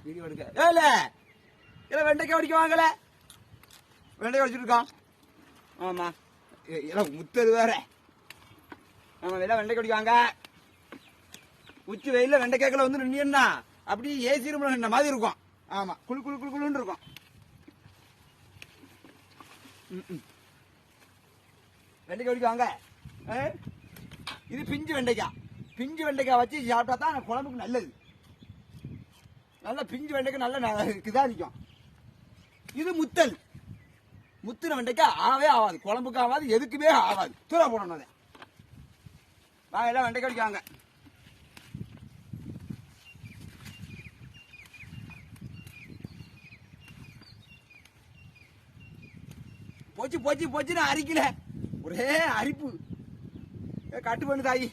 Video எடுக்க இல்ல இல்ல வெண்டைக்காய் உடைக்க வாங்கல வெண்டைக்காய் உடைச்சிருக்கோம். ஆமா இல்ல முத்தது வேற. ஆமா எல்லாம் வெண்டைக்காய் உடைக்க வாங்க. உச்சி வெயில வெண்டைக்காய்க்குள்ள வந்து நின்னா அப்படியே ஏசி ரூம்ல நின்ன மாதிரி இருக்கும். ஆமா குளு குளு குளு குளுன்னு இருக்கும். வெண்டைக்காய் உடைக்க வாங்க. இது பிஞ்சு வெண்டைக்காய். பிஞ்சு வெண்டைக்காய் வச்சு சாப்பிட்டா தான் குழம்புக்கு நல்லது. நல்ல பிஞ்சு வெண்டைக்காய் நல்ல இதா இருக்கும். இது முத்தல். முத்துன வெண்டைக்காய் ஆவே ஆகாது, குழம்புக்கு ஆகாது, எதுக்குமே ஆகாது. தூர போடணும். வாங்க எல்லாம் வெண்டைக்காய் உடைக்க வாங்க. போச்சு போச்சு போச்சுன்னு அரிக்கல, ஒரே அரிப்பு. கட்டு பண்ணு தாயி.